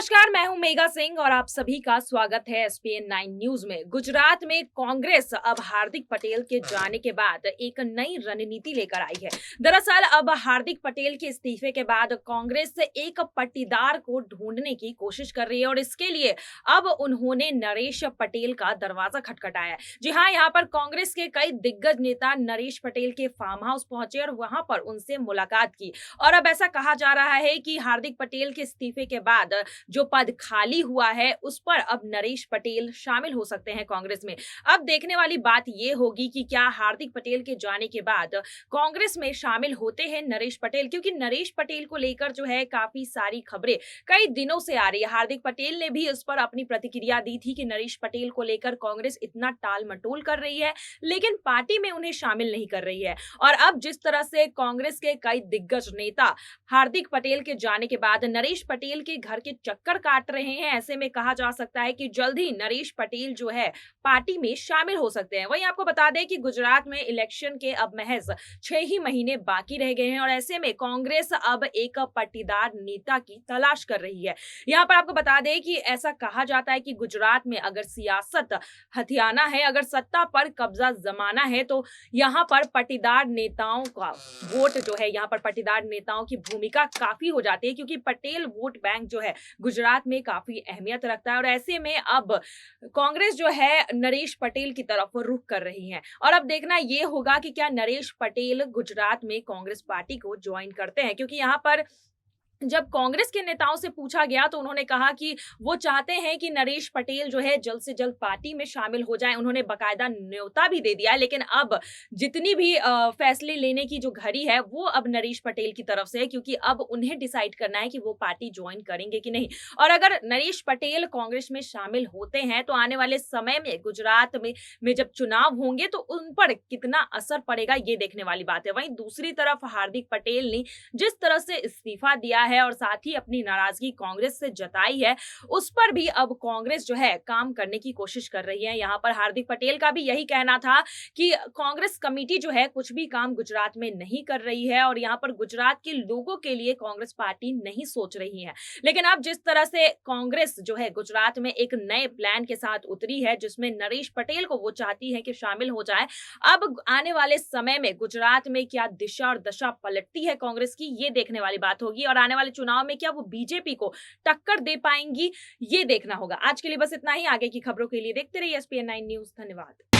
नमस्कार, मैं हूं मेघा सिंह और आप सभी का स्वागत है एसपीएन 9 न्यूज में। गुजरात में कांग्रेस अब हार्दिक पटेल के जाने के बाद एक नई रणनीति लेकर आई है। दरअसल अब हार्दिक पटेल के इस्तीफे के बाद कांग्रेस एक पट्टीदार को ढूंढने की कोशिश कर रही है और इसके लिए अब उन्होंने नरेश पटेल का दरवाजा खटखटाया है। जी हाँ, यहाँ पर कांग्रेस के कई दिग्गज नेता नरेश पटेल के फार्म हाउस पहुंचे और वहां पर उनसे मुलाकात की और अब ऐसा कहा जा रहा है कि हार्दिक पटेल के इस्तीफे के बाद जो पद खाली हुआ है उस पर अब नरेश पटेल शामिल हो सकते हैं कांग्रेस में। अब देखने वाली बात यह होगी कि क्या हार्दिक पटेल के जाने के बाद कांग्रेस में शामिल होते हैं नरेश पटेल, क्योंकि नरेश पटेल को लेकर जो है काफी सारी खबरें कई दिनों से आ रही है। हार्दिक पटेल ने भी इस पर अपनी प्रतिक्रिया दी थी कि नरेश पटेल को लेकर कांग्रेस इतना टाल मटोल कर रही है लेकिन पार्टी में उन्हें शामिल नहीं कर रही है। और अब जिस तरह से कांग्रेस के कई दिग्गज नेता हार्दिक पटेल के जाने के बाद नरेश पटेल के घर के चक्कर काट रहे हैं, ऐसे में कहा जा सकता है कि जल्द ही नरेश पटेल जो है पार्टी में शामिल हो सकते हैं। वहीं आपको बता दें कि गुजरात में इलेक्शन के अब महज 6 ही महीने बाकी रह गए हैं और ऐसे में कांग्रेस अब एक पट्टीदार नेता की तलाश कर रही है। यहाँ पर आपको बता दें कि ऐसा कहा जाता है कि गुजरात में अगर सियासत हथियाना है, अगर सत्ता पर कब्जा जमाना है तो यहाँ पर पट्टीदार नेताओं का वोट जो है, यहाँ पर पट्टीदार नेताओं की भूमिका काफी हो जाती है, क्योंकि पटेल वोट बैंक जो है गुजरात में काफी अहमियत रखता है और ऐसे में अब कांग्रेस जो है नरेश पटेल की तरफ रुख कर रही है। और अब देखना यह होगा कि क्या नरेश पटेल गुजरात में कांग्रेस पार्टी को ज्वाइन करते हैं, क्योंकि यहाँ पर जब कांग्रेस के नेताओं से पूछा गया तो उन्होंने कहा कि वो चाहते हैं कि नरेश पटेल जो है जल्द से जल्द पार्टी में शामिल हो जाएं। उन्होंने बकायदा न्योता भी दे दिया है, लेकिन अब जितनी भी फैसले लेने की जो घड़ी है वो अब नरेश पटेल की तरफ से है, क्योंकि अब उन्हें डिसाइड करना है कि वो पार्टी ज्वाइन करेंगे कि नहीं। और अगर नरेश पटेल कांग्रेस में शामिल होते हैं तो आने वाले समय में गुजरात में जब चुनाव होंगे तो उन पर कितना असर पड़ेगा ये देखने वाली बात है। वहीं दूसरी तरफ हार्दिक पटेल ने जिस तरह से इस्तीफा दिया है और साथ ही अपनी नाराजगी कांग्रेस से जताई है, उस पर भी अब कांग्रेस जो है काम करने की कोशिश कर रही है। यहाँ पर हार्दिक पटेल का भी यही कहना था कि कांग्रेस कमेटी जो है कुछ भी काम गुजरात में नहीं कर रही है और यहाँ पर गुजरात के लोगों के लिए कांग्रेस पार्टी नहीं सोच रही है। लेकिन अब जिस तरह से कांग्रेस जो है गुजरात में एक नए प्लान के साथ उतरी है जिसमें नरेश पटेल को वो चाहती है कि शामिल हो जाए, अब आने वाले समय में गुजरात में क्या दिशा और दशा पलटती है कांग्रेस की, ये देखने वाली बात होगी। और आने वाले चुनाव में क्या वो बीजेपी को टक्कर दे पाएंगी, ये देखना होगा। आज के लिए बस इतना ही। आगे की खबरों के लिए देखते रहिए एसपीएन 9 न्यूज। धन्यवाद।